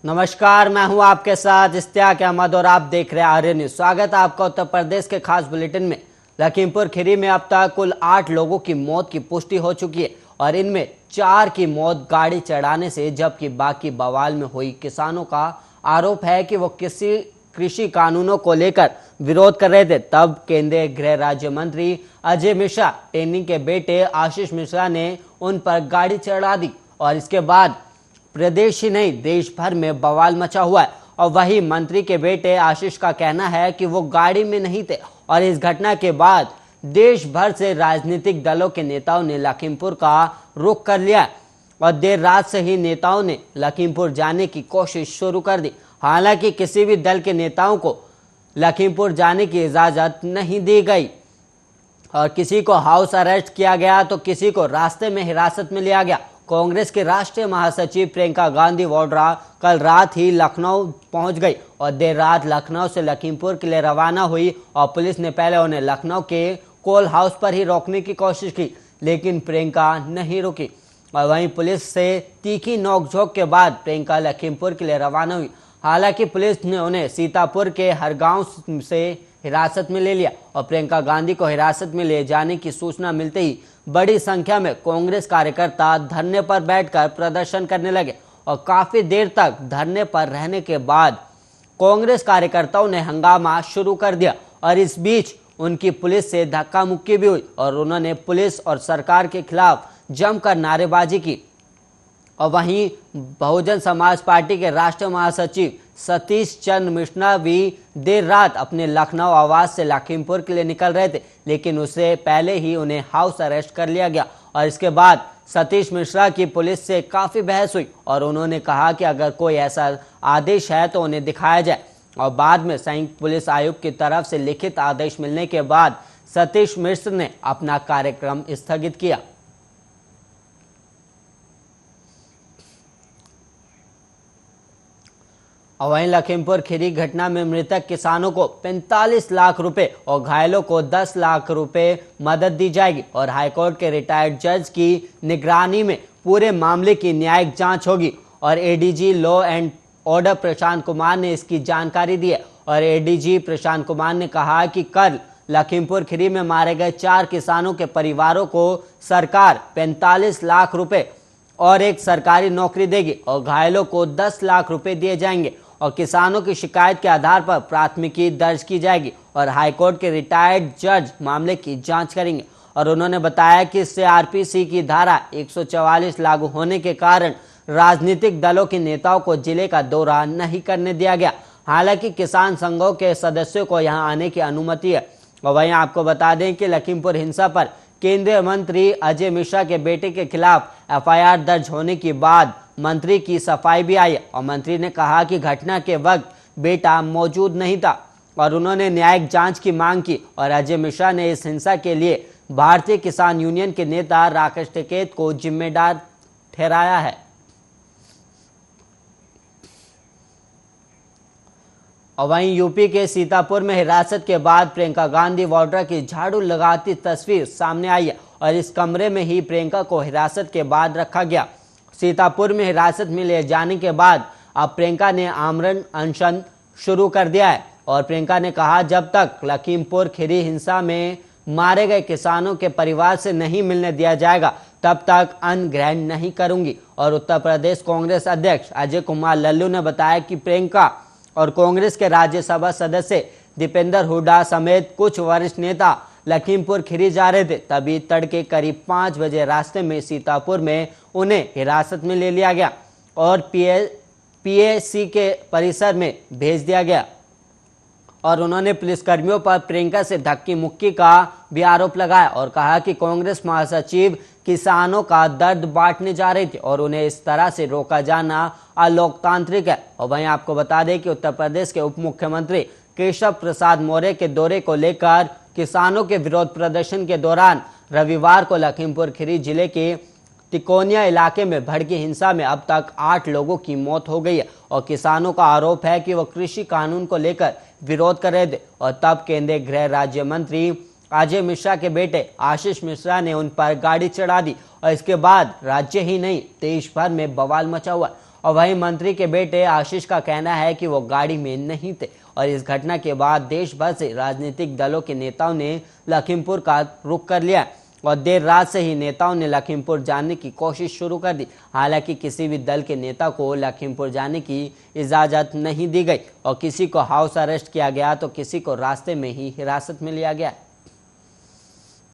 नमस्कार, मैं हूं आपके साथ इश्तियाक अहमद और आप देख रहे हैं आर्य न्यूज। स्वागत है आपका उत्तर प्रदेश के खास बुलेटिन में। लखीमपुर खीरी में अब तक कुल 8 लोगों की मौत की पुष्टि हो चुकी है और इनमें 4 की मौत गाड़ी चढ़ाने से, जबकि बाकी बवाल में हुई। किसानों का आरोप है कि वो किसी कृषि कानूनों को लेकर विरोध कर रहे थे, तब केंद्रीय गृह राज्य मंत्री अजय मिश्रा टेनी के बेटे आशीष मिश्रा ने उन पर गाड़ी चढ़ा दी और इसके बाद प्रदेश ही नहीं देश भर में बवाल मचा हुआ है। और वही मंत्री के बेटे आशीष का कहना है कि वो गाड़ी में नहीं थे और इस घटना के बाद देश भर से राजनीतिक दलों के नेताओं ने लखीमपुर का रुख कर लिया और देर रात से ही नेताओं ने लखीमपुर जाने की कोशिश शुरू कर दी। हालांकि किसी भी दल के नेताओं को लखीमपुर जाने की इजाजत नहीं दी गई और किसी को हाउस अरेस्ट किया गया तो किसी को रास्ते में हिरासत में लिया गया। कांग्रेस के राष्ट्रीय महासचिव प्रियंका गांधी वाड्रा कल रात ही लखनऊ पहुंच गई और देर रात लखनऊ से लखीमपुर के लिए रवाना हुई और पुलिस ने पहले उन्हें लखनऊ के कोल हाउस पर ही रोकने की कोशिश की, लेकिन प्रियंका नहीं रुकी और वहीं पुलिस से तीखी नोकझोंक के बाद प्रियंका लखीमपुर के लिए रवाना हुई। हालांकि पुलिस ने उन्हें सीतापुर के हरगांव से हिरासत में ले लिया और प्रियंका गांधी को हिरासत में ले जाने की सूचना मिलते ही बड़ी संख्या में कांग्रेस कार्यकर्ता धरने पर बैठकर प्रदर्शन करने लगे और काफी देर तक धरने पर रहने के बाद कांग्रेस कार्यकर्ताओं ने हंगामा शुरू कर दिया और इस बीच उनकी पुलिस से धक्का मुक्की भी हुई और उन्होंने पुलिस और सरकार के खिलाफ जमकर नारेबाजी की। और वहीं बहुजन समाज पार्टी के राष्ट्रीय महासचिव सतीश चंद्र मिश्रा भी देर रात अपने लखनऊ आवास से लखीमपुर के लिए निकल रहे थे, लेकिन उससे पहले ही उन्हें हाउस अरेस्ट कर लिया गया और इसके बाद सतीश मिश्रा की पुलिस से काफी बहस हुई और उन्होंने कहा कि अगर कोई ऐसा आदेश है तो उन्हें दिखाया जाए। और बाद में संयुक्त पुलिस आयुक्त की तरफ से लिखित आदेश मिलने के बाद सतीश मिश्र ने अपना कार्यक्रम स्थगित किया। और वहीं लखीमपुर खीरी घटना में मृतक किसानों को 45 लाख रुपए और घायलों को 10 लाख रुपए मदद दी जाएगी और हाईकोर्ट के रिटायर्ड जज की निगरानी में पूरे मामले की न्यायिक जांच होगी और ADG law and order Prashant Kumar ने इसकी जानकारी दी है। और एडीजी प्रशांत कुमार ने कहा कि कल लखीमपुर खीरी में मारे गए 4 किसानों के परिवारों को सरकार 45 लाख रुपए और एक सरकारी नौकरी देगी और घायलों को 10 लाख रुपए दिए जाएंगे और किसानों की शिकायत के आधार पर प्राथमिकी दर्ज की जाएगी और हाईकोर्ट के रिटायर्ड जज मामले की जांच करेंगे। और उन्होंने बताया कि इससे आरपीसी की धारा 144 लागू होने के कारण राजनीतिक दलों के नेताओं को जिले का दौरा नहीं करने दिया गया। हालांकि किसान संघों के सदस्यों को यहां आने की अनुमति है। और वहीं आपको बता दें कि लखीमपुर हिंसा पर केंद्रीय मंत्री अजय मिश्रा के बेटे के खिलाफ एफआईआर दर्ज होने के बाद मंत्री की सफाई भी आई और मंत्री ने कहा कि घटना के वक्त बेटा मौजूद नहीं था और उन्होंने न्यायिक जांच की मांग की। और अजय मिश्रा ने इस हिंसा के लिए भारतीय किसान यूनियन के नेता राकेश टिकैत को जिम्मेदार ठहराया है। और वहीं यूपी के सीतापुर में हिरासत के बाद प्रियंका गांधी वाड्रा की झाड़ू लगाती तस्वीर सामने आई है और इस कमरे में ही प्रियंका को हिरासत के बाद रखा गया। सीतापुर में हिरासत में ले जाने के बाद अब प्रियंका ने आमरण अनशन शुरू कर दिया है और प्रियंका ने कहा जब तक लखीमपुर खीरी हिंसा में मारे गए किसानों के परिवार से नहीं मिलने दिया जाएगा तब तक अन्न ग्रहण नहीं करूंगी। और उत्तर प्रदेश कांग्रेस अध्यक्ष अजय कुमार लल्लू ने बताया कि प्रियंका और कांग्रेस के राज्यसभा सदस्य दीपेंद्र हुड्डा समेत कुछ वरिष्ठ नेता लखीमपुर खीरी जा रहे थे, तभी तड़के करीब 5 बजे रास्ते में सीतापुर में उन्हें हिरासत में ले लिया गया और पीएसी के परिसर में भेज दिया गया। और उन्होंने पुलिसकर्मियों पर प्रियंका से धक्की मुक्की का भी आरोप लगाया और कहा कि कांग्रेस महासचिव किसानों का दर्द बांटने जा रहे थे और उन्हें इस तरह से रोका जाना अलोकतांत्रिक है। और वहीं आपको बता दें कि उत्तर प्रदेश के उप मुख्यमंत्री केशव प्रसाद मौर्य के दौरे को लेकर किसानों के विरोध प्रदर्शन के दौरान रविवार को लखीमपुर खीरी जिले के तिकोनिया इलाके में भड़की हिंसा में अब तक 8 लोगों की मौत हो गई है और किसानों का आरोप है कि वो कृषि कानून को लेकर विरोध कर रहे थे और तब केंद्रीय गृह राज्य मंत्री अजय मिश्रा के बेटे आशीष मिश्रा ने उन पर गाड़ी चढ़ा दी और इसके बाद राज्य ही नहीं देश भर में बवाल मचा हुआ। और वहीं मंत्री के बेटे आशीष का कहना है कि वो गाड़ी में नहीं थे और इस घटना के बाद देश भर से राजनीतिक दलों के नेताओं ने लखीमपुर का रुख कर लिया और देर रात से ही नेताओं ने लखीमपुर जाने की कोशिश शुरू कर दी। हालांकि किसी भी दल के नेता को लखीमपुर जाने की इजाजत नहीं दी गई और किसी को हाउस अरेस्ट किया गया तो किसी को रास्ते में ही हिरासत में लिया गया।